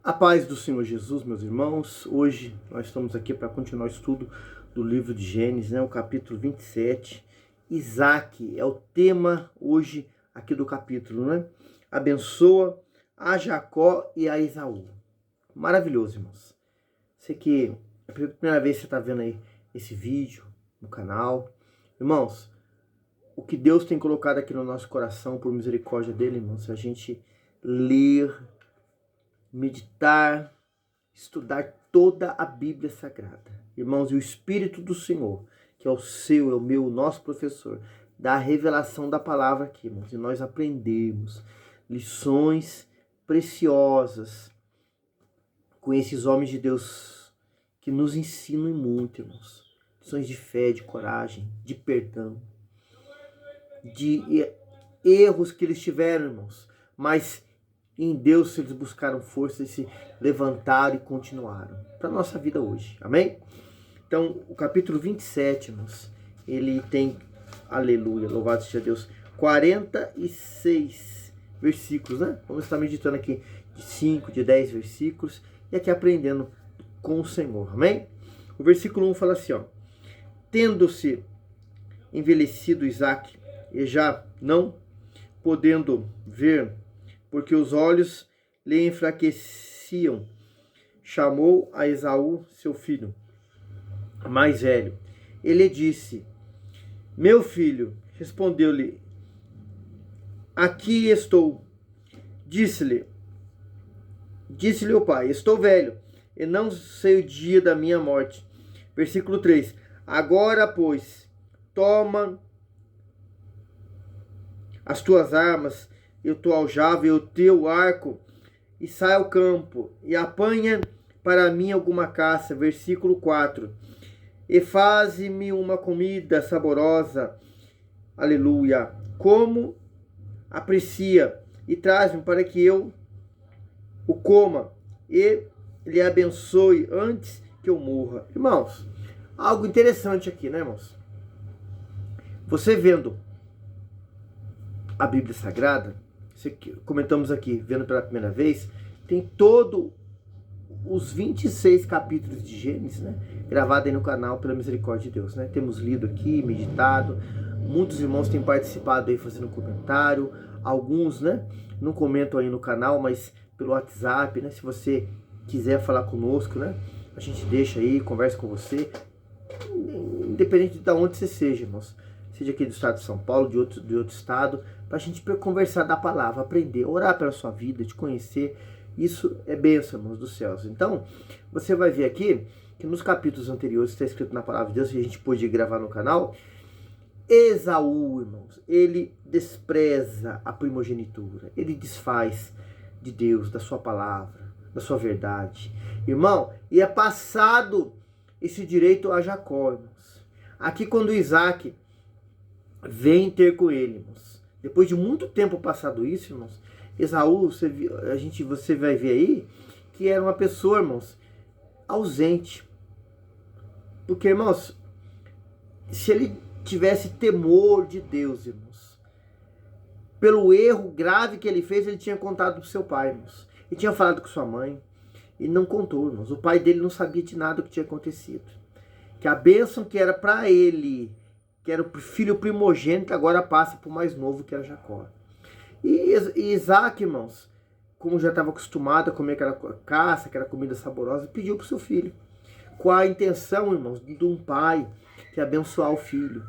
A paz do Senhor Jesus, meus irmãos. Hoje nós estamos aqui para continuar o estudo do livro de Gênesis, o capítulo 27. Isaac é o tema hoje aqui do capítulo, Abençoa a Jacó e a Esaú. Maravilhoso, irmãos. Sei que é a primeira vez que você está vendo aí esse vídeo no canal. Irmãos, o que Deus tem colocado aqui no nosso coração, por misericórdia dele, irmãos, é a gente ler, meditar, estudar toda a Bíblia Sagrada. Irmãos, e o Espírito do Senhor, que é o seu, é o meu, o nosso professor, dá a revelação da palavra aqui, irmãos. E nós aprendemos lições preciosas com esses homens de Deus que nos ensinam muito, irmãos. Lições de fé, de coragem, de perdão, de erros que eles tiveram, irmãos, mas em Deus eles buscaram força e se levantaram e continuaram. Para a nossa vida hoje. Amém? Então, o capítulo 27, irmãos, ele tem, aleluia, louvado seja Deus, 46 versículos, Vamos estar meditando aqui de 5, de 10 versículos e aqui aprendendo com o Senhor. Amém? O versículo 1 fala assim, tendo-se envelhecido Isaac e já não podendo ver, porque os olhos lhe enfraqueciam, chamou a Esaú, seu filho mais velho. Ele disse: meu filho. Respondeu-lhe: aqui estou. Disse-lhe o pai: estou velho, e não sei o dia da minha morte. Versículo 3. Agora, pois, toma as tuas armas, e o teu aljava e o teu arco, e sai ao campo, e apanha para mim alguma caça. Versículo 4. E faze-me uma comida saborosa, aleluia, como aprecia, e traz-me para que eu o coma, e lhe abençoe antes que eu morra. Irmãos, algo interessante aqui, irmãos? Você vendo a Bíblia Sagrada, comentamos aqui, vendo pela primeira vez, tem todo os 26 capítulos de Gênesis, gravado aí no canal pela misericórdia de Deus, Temos lido aqui, meditado, muitos irmãos têm participado aí fazendo comentário, alguns, não comentam aí no canal, mas pelo WhatsApp, Se você quiser falar conosco, A gente deixa aí, conversa com você, independente de onde você seja, irmãos. Seja aqui do estado de São Paulo, de outro estado, para a gente conversar da palavra, aprender, orar pela sua vida, te conhecer. Isso é bênção, irmãos dos céus. Então, você vai ver aqui que nos capítulos anteriores está escrito na palavra de Deus, e a gente pôde gravar no canal, Esaú, irmãos, ele despreza a primogenitura, ele desfaz de Deus, da sua palavra, da sua verdade. Irmão, e é passado esse direito a Jacó, irmãos. Aqui quando Isaac vem ter com ele, irmãos, depois de muito tempo passado isso, irmãos, Esaú, você vai ver aí, que era uma pessoa, irmãos, ausente. Porque, irmãos, se ele tivesse temor de Deus, irmãos, pelo erro grave que ele fez, ele tinha contado para o seu pai, irmãos. Ele tinha falado com sua mãe, e não contou, irmãos. O pai dele não sabia de nada que tinha acontecido. Que a bênção que era para ele, que era o filho primogênito, agora passa para o mais novo, que era Jacó. E Isaac, irmãos, como já estava acostumado a comer aquela caça, aquela comida saborosa, pediu para o seu filho. Com a intenção, irmãos, de um pai que abençoar o filho.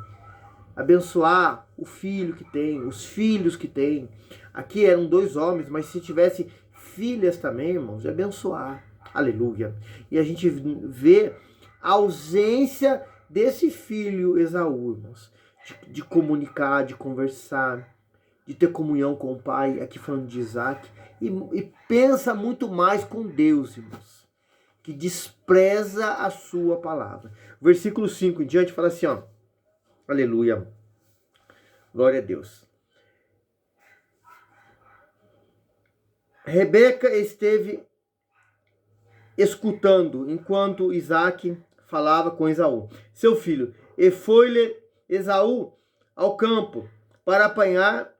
Abençoar o filho que tem, os filhos que tem. Aqui eram 2 homens, mas se tivesse filhas também, irmãos, de abençoar. Aleluia. E a gente vê a ausência desse filho Esaú, irmãos, de comunicar, de conversar, de ter comunhão com o pai, aqui falando de Isaac, e pensa muito mais com Deus, irmãos, que despreza a sua palavra. Versículo 5 em diante fala assim, aleluia, glória a Deus. Rebeca esteve escutando enquanto Isaac falava com Esaú, seu filho, e foi-lhe Esaú ao campo para apanhar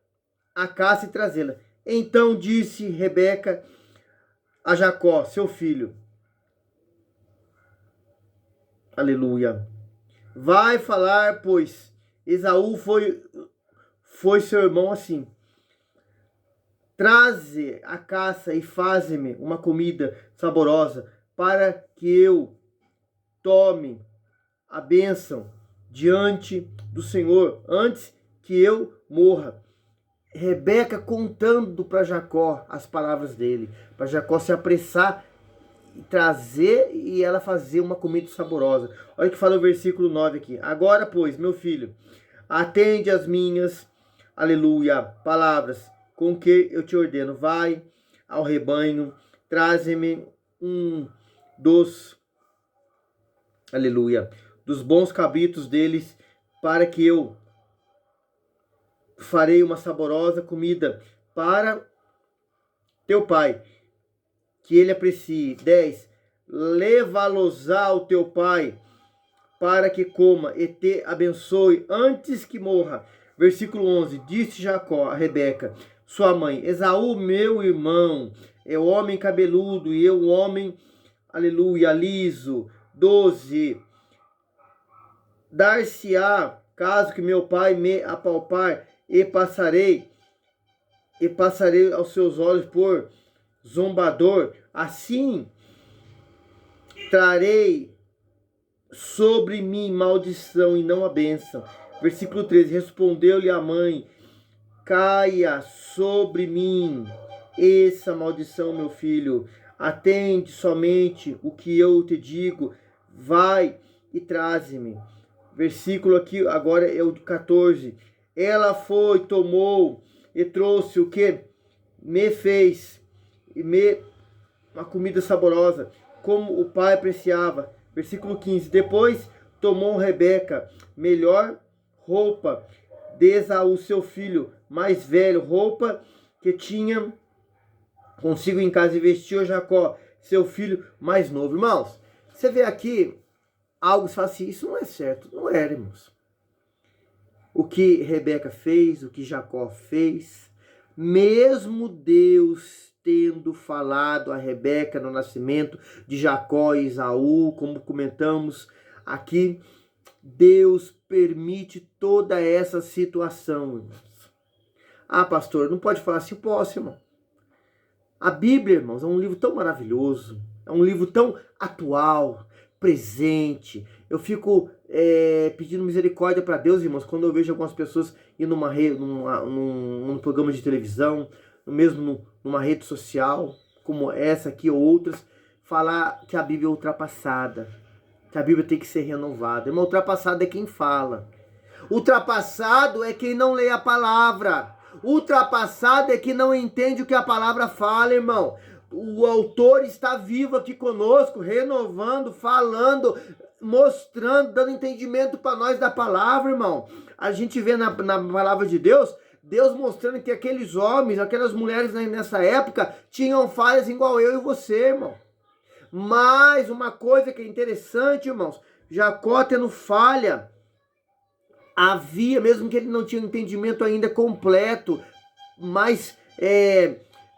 a caça e trazê-la. Então disse Rebeca a Jacó, seu filho. Aleluia. Vai falar, pois Esaú foi seu irmão assim. Traze a caça e faze-me uma comida saborosa, para que eu tome a bênção diante do Senhor, antes que eu morra. Rebeca contando para Jacó as palavras dele, para Jacó se apressar e trazer e ela fazer uma comida saborosa. Olha o que fala o versículo 9 aqui. Agora, pois, meu filho, atende as minhas, aleluia, palavras, com que eu te ordeno. Vai ao rebanho, traze-me aleluia, dos bons cabritos deles, para que eu farei uma saborosa comida para teu pai, que ele aprecie. 10. Leva-los ao teu pai, para que coma e te abençoe antes que morra. Versículo 11. Disse Jacó a Rebeca, sua mãe: Esaú, meu irmão, é o homem cabeludo e eu o homem, aleluia, liso. 12. Dar-se-á, caso que meu pai me apalpar, e passarei aos seus olhos por zombador. Assim trarei sobre mim maldição e não a bênção. Versículo 13. Respondeu-lhe a mãe: caia sobre mim essa maldição, meu filho. Atende somente o que eu te digo. Vai e traze-me. Versículo aqui agora é o 14. Ela foi, tomou e trouxe o que me fez uma comida saborosa, como o pai apreciava. Versículo 15. Depois tomou Rebeca melhor roupa de Esaú, seu filho mais velho, roupa que tinha consigo em casa, e vestiu Jacó, seu filho mais novo. Irmãos, você vê aqui algo, você fala assim, isso não é certo. Não era, irmãos. O que Rebeca fez, o que Jacó fez, mesmo Deus tendo falado a Rebeca no nascimento de Jacó e Esaú, como comentamos aqui, Deus permite toda essa situação, irmãos. Ah, pastor, não pode falar assim? Posso, irmão. A Bíblia, irmãos, é um livro tão maravilhoso, é um livro tão atual, presente. Eu fico pedindo misericórdia para Deus, irmãos, quando eu vejo algumas pessoas ir num programa de televisão, mesmo numa rede social, como essa aqui ou outras, falar que a Bíblia é ultrapassada, que a Bíblia tem que ser renovada. Irmão, ultrapassado é quem fala. Ultrapassado é quem não lê a palavra. Ultrapassado é quem não entende o que a palavra fala, irmão. O autor está vivo aqui conosco, renovando, falando, mostrando, dando entendimento para nós da palavra, irmão. A gente vê na palavra de Deus, Deus mostrando que aqueles homens, aquelas mulheres nessa época tinham falhas igual eu e você, irmão. Mas uma coisa que é interessante, irmãos, Jacó tendo falha, havia, mesmo que ele não tinha entendimento ainda completo, mas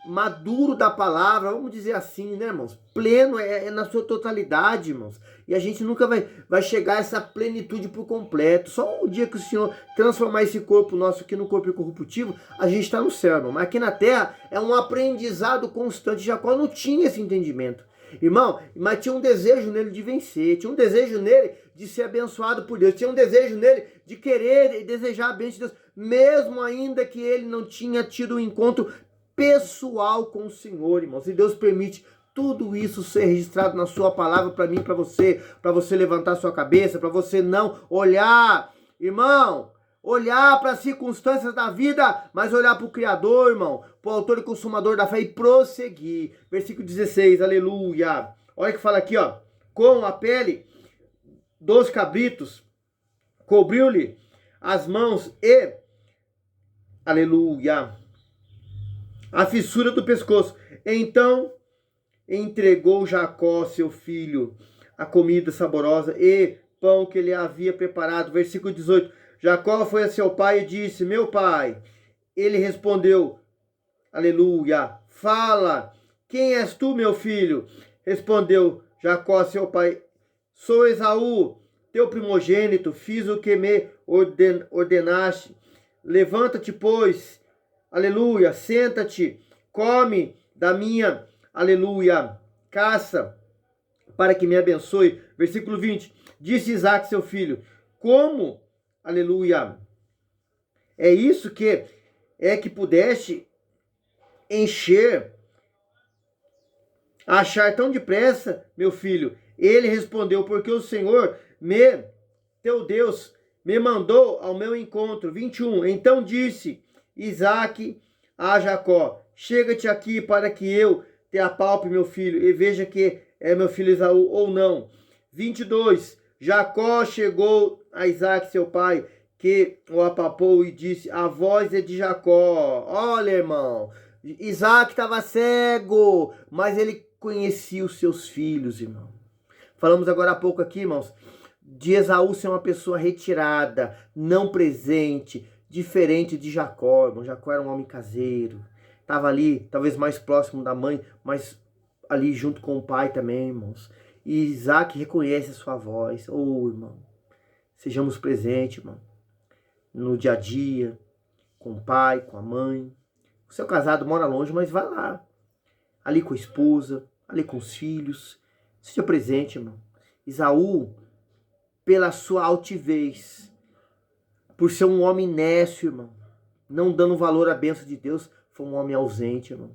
maduro da palavra, vamos dizer assim, né, irmãos? Pleno na sua totalidade, irmãos. E a gente nunca vai chegar a essa plenitude por completo. Só o dia que o Senhor transformar esse corpo nosso aqui no corpo incorruptível, a gente está no céu, irmão. Mas aqui na terra é um aprendizado constante. Jacó não tinha esse entendimento, irmão, mas tinha um desejo nele de vencer, tinha um desejo nele de ser abençoado por Deus, tinha um desejo nele de querer e desejar a bênção de Deus, mesmo ainda que ele não tinha tido um encontro pessoal com o Senhor, irmãos. E Deus permite tudo isso ser registrado na sua palavra para mim, para você levantar sua cabeça, para você não olhar, irmão, olhar para as circunstâncias da vida, mas olhar para o Criador, irmão, para o autor e consumador da fé, e prosseguir. Versículo 16, aleluia. Olha que fala aqui, ó. Com a pele dos cabritos, cobriu-lhe as mãos e, aleluia, a fissura do pescoço. Então entregou Jacó, seu filho, a comida saborosa e pão que ele havia preparado. Versículo 18. Jacó foi a seu pai e disse: meu pai. Ele respondeu: aleluia, fala, quem és tu, meu filho? Respondeu Jacó, seu pai: sou Esaú, teu primogênito, fiz o que me ordenaste. Levanta-te, pois, aleluia, senta-te, come da minha, aleluia, caça, para que me abençoe. Versículo 20, disse Isaque, seu filho: como, aleluia, é isso que pudeste encher, achar tão depressa, meu filho? Ele respondeu: porque o Senhor, teu Deus, me mandou ao meu encontro. 21, então disse Isaque a Jacó: chega-te aqui para que eu te apalpe, meu filho, e veja que é meu filho Esaú ou não. 22, Jacó chegou a Isaque, seu pai, que o apalpou e disse: a voz é de Jacó. Olha, irmão, Isaque estava cego, mas ele conhecia os seus filhos, irmão. Falamos agora há pouco aqui, irmãos, de Esaú ser uma pessoa retirada, não presente, diferente de Jacó, irmão. Jacó era um homem caseiro, estava ali, talvez mais próximo da mãe, mas ali junto com o pai também, irmãos. E Isaque reconhece a sua voz. Irmão, sejamos presentes, irmão, no dia a dia, com o pai, com a mãe. O seu casado mora longe, mas vai lá, ali com a esposa, ali com os filhos. Seja presente, irmão. Esaú, pela sua altivez, por ser um homem nécio, irmão, não dando valor à bênção de Deus, foi um homem ausente, irmão.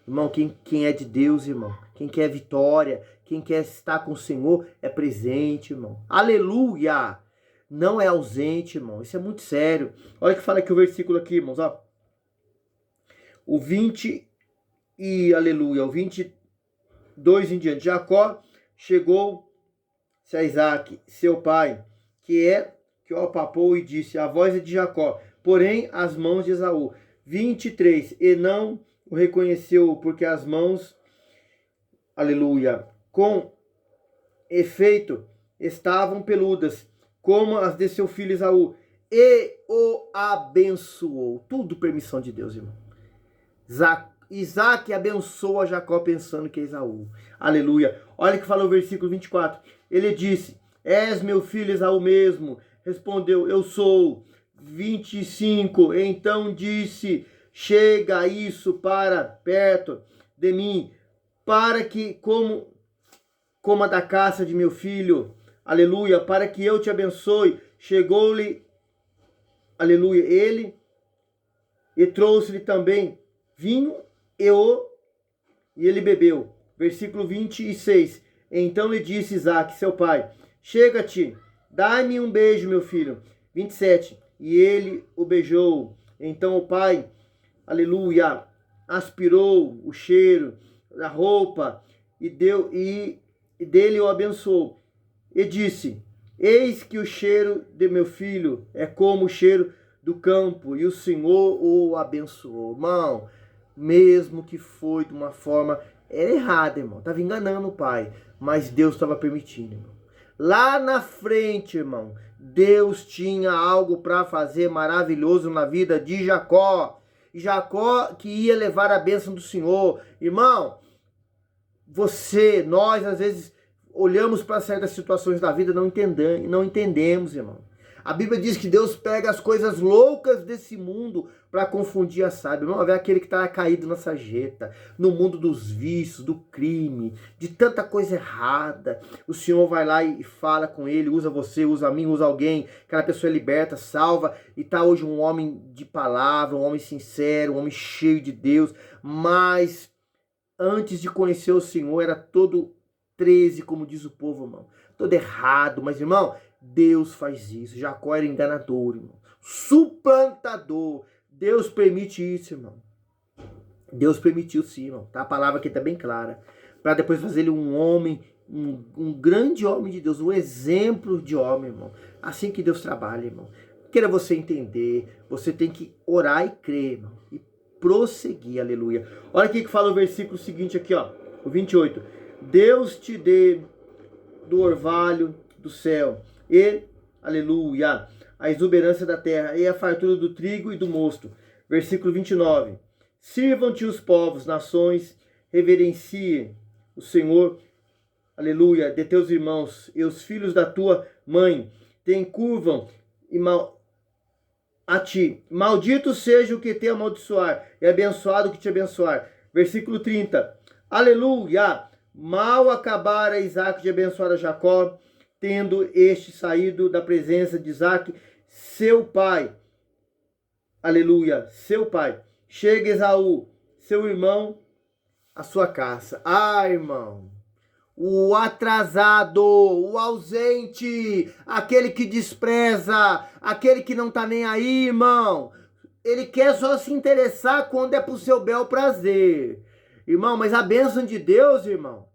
Irmão, quem é de Deus, irmão, quem quer vitória, quem quer estar com o Senhor, é presente, irmão. Aleluia! Não é ausente, irmão. Isso é muito sério. Olha que fala aqui o versículo aqui, irmãos, ó. O 20 e, aleluia, o 22 em diante. Jacó chegou-se a Isaque, seu pai, que o apalpou e disse: a voz é de Jacó, porém as mãos de Esaú. 23, e não o reconheceu, porque as mãos, aleluia, com efeito, estavam peludas, como as de seu filho Esaú, e o abençoou. Tudo permissão de Deus, irmão. Isaque abençoa Jacó pensando que é Esaú. Aleluia. Olha que fala o versículo 24. Ele disse: és meu filho Esaú mesmo? Respondeu: eu sou. 25. Então disse: chega isso para perto de mim, para que coma da caça de meu filho. Aleluia. Para que eu te abençoe. Chegou-lhe, aleluia, ele, e trouxe-lhe também vinho e ele bebeu. Versículo 26. Então lhe disse Isaque, seu pai: chega-te, dai-me um beijo, meu filho. 27. E ele o beijou. Então o pai, aleluia, aspirou o cheiro da roupa e dele o abençoou. E disse: eis que o cheiro de meu filho é como o cheiro do campo, e o Senhor o abençoou. Irmão, mesmo que foi de uma forma errada, irmão, estava enganando o pai, mas Deus estava permitindo, irmão. Lá na frente, irmão, Deus tinha algo para fazer maravilhoso na vida de Jacó. Jacó que ia levar a bênção do Senhor. Irmão, nós às vezes olhamos para certas situações da vida e não entendemos, irmão. A Bíblia diz que Deus pega as coisas loucas desse mundo para confundir a sábia. Irmão, vê aquele que está caído na sarjeta, no mundo dos vícios, do crime, de tanta coisa errada. O Senhor vai lá e fala com ele, usa você, usa a mim, usa alguém. Aquela pessoa é liberta, salva, e está hoje um homem de palavra, um homem sincero, um homem cheio de Deus. Mas antes de conhecer o Senhor era todo 13, como diz o povo, irmão. Todo errado, mas, irmão, Deus faz isso. Jacó era enganador, irmão. Suplantador. Deus permite isso, irmão. Deus permitiu sim, irmão. Tá? A palavra aqui está bem clara. Para depois fazer ele um homem, um grande homem de Deus, um exemplo de homem, irmão. Assim que Deus trabalha, irmão. Queira você entender, você tem que orar e crer, irmão. E prosseguir, aleluia. Olha aqui que fala o versículo seguinte aqui, ó. O 28. Deus te dê do orvalho do céu e, aleluia, a exuberância da terra e a fartura do trigo e do mosto. Versículo 29. Sirvam-te os povos, nações, reverencie o Senhor, aleluia, de teus irmãos, e os filhos da tua mãe te encurvam a ti. Maldito seja o que te amaldiçoar, e abençoado o que te abençoar. Versículo 30. Aleluia! Mal acabara Isaac de abençoar a Jacó, tendo este saído da presença de Isaac, seu pai. Aleluia, seu pai. Chega Esaú, seu irmão, à sua casa. Ah, irmão, o atrasado, o ausente, aquele que despreza, aquele que não tá nem aí, irmão. Ele quer só se interessar quando é pro seu bel prazer. Irmão, mas a bênção de Deus, irmão,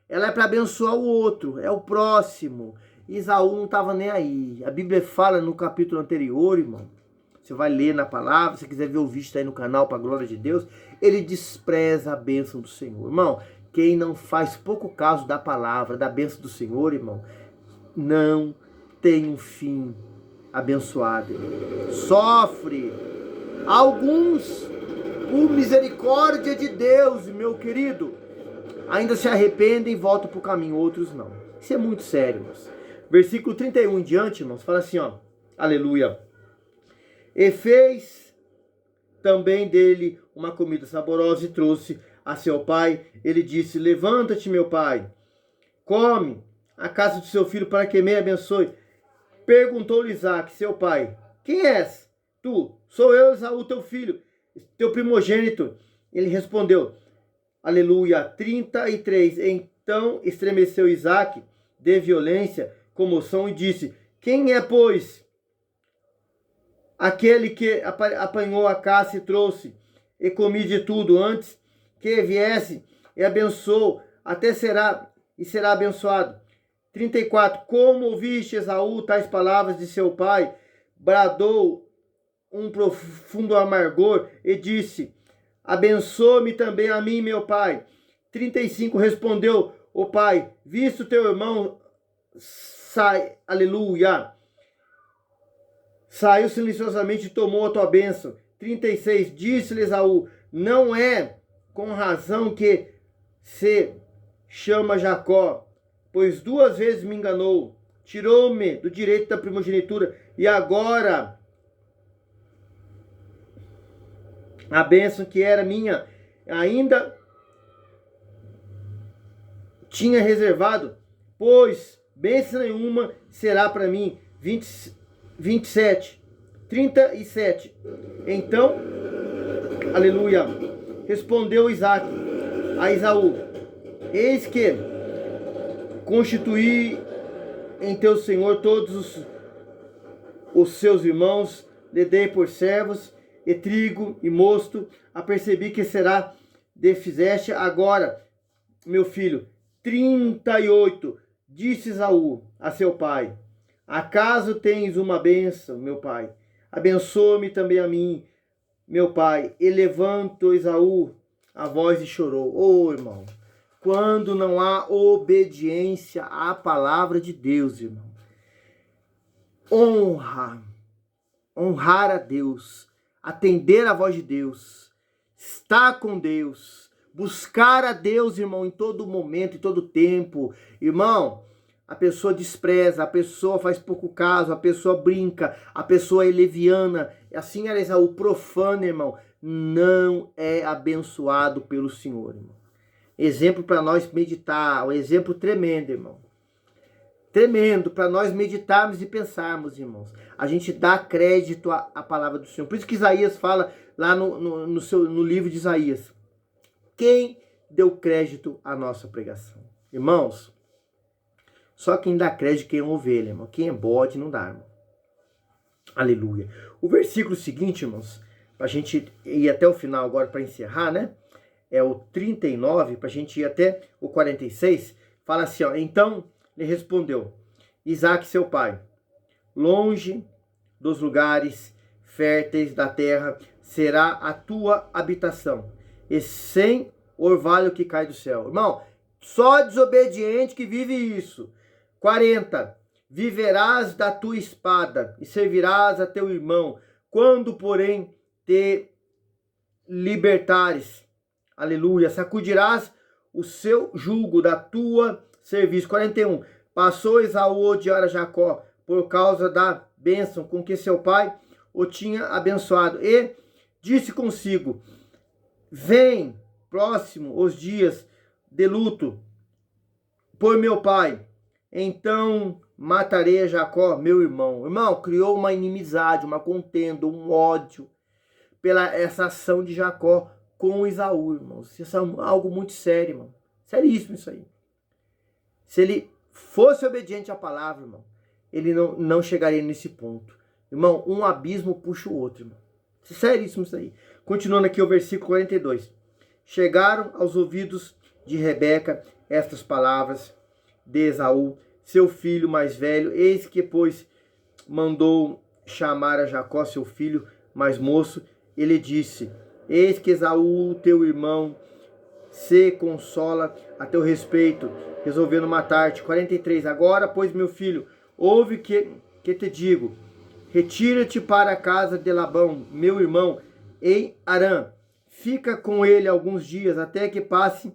ela é para abençoar o outro, é o próximo. Esaú não estava nem aí. A Bíblia fala no capítulo anterior, irmão. Você vai ler na palavra, se quiser ver o vídeo aí no canal, para a glória de Deus. Ele despreza a bênção do Senhor. Irmão, quem não faz pouco caso da palavra, da bênção do Senhor, irmão, não tem um fim abençoado. Sofre. Alguns, por misericórdia de Deus, meu querido, ainda se arrependem e voltam para o caminho, outros não. Isso é muito sério, irmãos. Versículo 31 em diante, irmãos, fala assim, ó, aleluia. E fez também dele uma comida saborosa e trouxe a seu pai. Ele disse, levanta-te, meu pai, come a casa do seu filho para que me abençoe. Perguntou-lhe Isaac, seu pai, quem és? Tu, sou eu, Esaú, teu filho, teu primogênito. Ele respondeu, aleluia, 33. Então estremeceu Isaac de violência, comoção, e disse, quem é, pois, aquele que apanhou a caça e trouxe, e comi de tudo antes que viesse, e abençoou, até será abençoado. 34. Como ouviste, Esaú, tais palavras de seu pai, bradou um profundo amargor e disse, abençoa-me também a mim, meu pai. 35. Respondeu o pai, visto teu irmão aleluia, saiu silenciosamente e tomou a tua bênção. 36. Disse-lhe Esaú, não é com razão que se chama Jacó, pois 2 vezes me enganou, tirou-me do direito da primogenitura, e agora a bênção que era minha ainda tinha reservado, pois bênção nenhuma será para mim. 27. 37. Então, aleluia, respondeu Isaac a Esaú, eis que constituí em teu senhor todos os seus irmãos, lhe dei por servos, e trigo e mosto, apercebi que será defizeste agora, meu filho. 38. Disse Esaú a seu pai, acaso tens uma bênção, meu pai? Abençoa-me também a mim, meu pai. E levantou Esaú a voz e chorou. Oh, irmão, quando não há obediência à palavra de Deus, irmão, honrar a Deus, atender a voz de Deus, estar com Deus, buscar a Deus, irmão, em todo momento, em todo tempo. Irmão, a pessoa despreza, a pessoa faz pouco caso, a pessoa brinca, a pessoa é leviana. Assim era Esaú, profano, irmão, não é abençoado pelo Senhor, irmão. Exemplo para nós meditar, um exemplo tremendo, irmão. Tremendo para nós meditarmos e pensarmos, irmãos. A gente dá crédito à palavra do Senhor. Por isso que Isaías fala lá no livro de Isaías. Quem deu crédito à nossa pregação? Irmãos, só quem dá crédito quem é ovelha, irmão. Quem é bode não dá, irmão. Aleluia. O versículo seguinte, irmãos, para a gente ir até o final agora para encerrar, né? É o 39, para a gente ir até o 46. Fala assim, ó. Então lhe respondeu Isaac, seu pai, longe dos lugares férteis da terra será a tua habitação, e sem orvalho que cai do céu. Irmão, só desobediente que vive isso. 40. Viverás da tua espada e servirás a teu irmão, quando, porém, te libertares, Aleluia. Sacudirás o seu jugo da tua serviço. 41. Passou Esaú a odiar a Jacó por causa da bênção com que seu pai o tinha abençoado. E disse consigo: vem próximo os dias de luto por meu pai. Então matarei a Jacó, meu irmão. Irmão, criou uma inimizade, uma contenda, um ódio pela essa ação de Jacó com Esaú, irmãos. Isso é algo muito sério, irmão. Seríssimo isso aí. Se ele fosse obediente à palavra, irmão, ele não chegaria nesse ponto. Irmão, um abismo puxa o outro, irmão. Seríssimo isso aí. Continuando aqui o versículo 42. Chegaram aos ouvidos de Rebeca estas palavras de Esaú, seu filho mais velho. Eis que, pois, mandou chamar a Jacó, seu filho mais moço. Ele disse: eis que Esaú, teu irmão, se consola a teu respeito, resolvendo matar-te. 43. Agora, pois, meu filho, ouve que te digo. Retira-te para a casa de Labão, meu irmão, em Harã. Fica com ele alguns dias, até que passe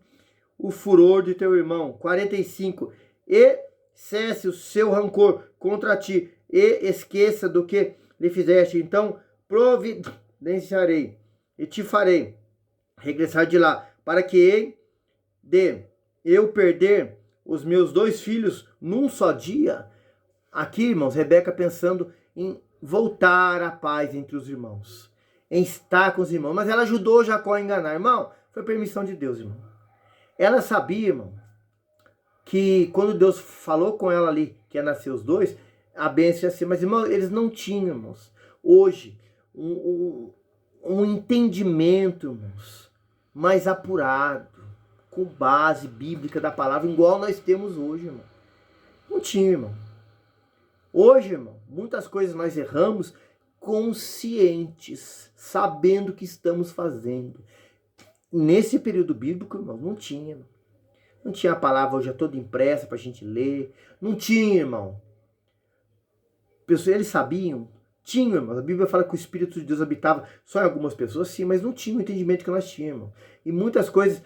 o furor de teu irmão. 45. E cesse o seu rancor contra ti, e esqueça do que lhe fizeste. Então providenciarei e te farei regressar de lá, para que hei de eu perder os meus 2 filhos num só dia. Aqui, irmãos, Rebeca pensando em voltar à paz entre os irmãos, em estar com os irmãos. Mas ela ajudou Jacó a enganar. Irmão, foi permissão de Deus, irmão. Ela sabia, irmão, que quando Deus falou com ela ali que ia nascer os 2, a bênção ia ser. Mas, irmão, eles não tinham, irmãos, hoje, um entendimento, irmãos, mais apurado, com base bíblica da palavra, igual nós temos hoje, irmão. Não tinha, irmão. Hoje, irmão, muitas coisas nós erramos conscientes, sabendo o que estamos fazendo. Nesse período bíblico, irmão, não tinha, irmão. Não tinha a palavra hoje toda impressa para a gente ler. Não tinha, irmão. Eles sabiam? Tinham, irmão. A Bíblia fala que o Espírito de Deus habitava só em algumas pessoas, sim, mas não tinha o entendimento que nós tínhamos, irmão. E muitas coisas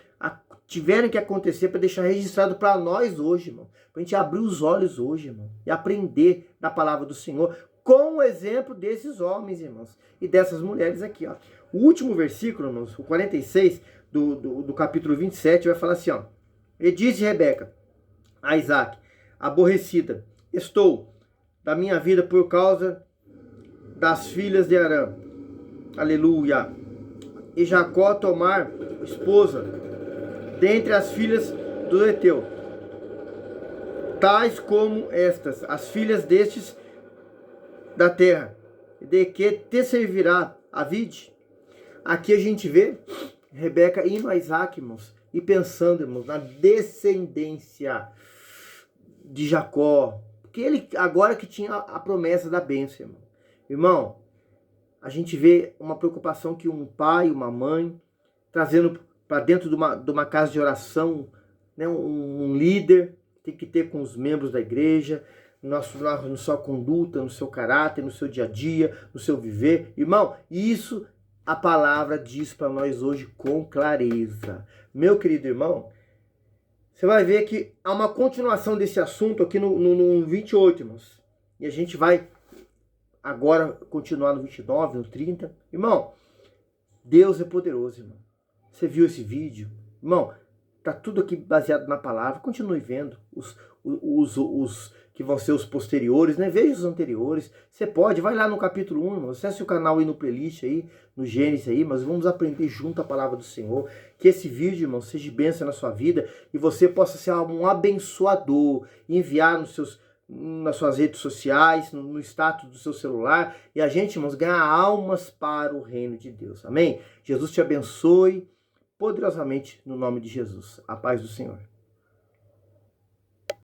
tiveram que acontecer para deixar registrado para nós hoje, irmão. Para a gente abrir os olhos hoje, irmão. E aprender da palavra do Senhor com o exemplo desses homens, irmãos. E dessas mulheres aqui, ó. O último versículo, irmãos, o 46 do capítulo 27, vai falar assim, ó. E disse Rebeca a Isaac: aborrecida estou da minha vida por causa das filhas de Harã. Aleluia. E Jacó tomar esposa dentre as filhas do Eteu, tais como estas, as filhas destes da terra, de que te servirá a vide? Aqui a gente vê Rebeca indo a Isaac, irmãos, e pensando, irmãos, na descendência de Jacó, porque ele agora que tinha a promessa da bênção, irmão. Irmão, a gente vê uma preocupação que um pai, uma mãe, trazendo para dentro de uma casa de oração, né, um líder tem que ter com os membros da igreja, na sua conduta, no seu caráter, no seu dia a dia, no seu viver. Irmão, isso a palavra diz para nós hoje com clareza. Meu querido irmão, você vai ver que há uma continuação desse assunto aqui no 28, irmãos. E a gente vai agora continuar no 29, no 30. Irmão, Deus é poderoso, irmão. Você viu esse vídeo? Irmão, tá tudo aqui baseado na palavra. Continue vendo os que vão ser os posteriores, né? Veja os anteriores. Você pode, vai lá no capítulo 1, irmão. Acesse o canal aí no playlist aí, no Gênesis aí, mas vamos aprender junto a palavra do Senhor. Que esse vídeo, irmão, seja bênção na sua vida e você possa ser um abençoador, enviar nas suas redes sociais, no status do seu celular, e a gente, irmãos, ganhar almas para o reino de Deus. Amém? Jesus te abençoe poderosamente no nome de Jesus. A paz do Senhor.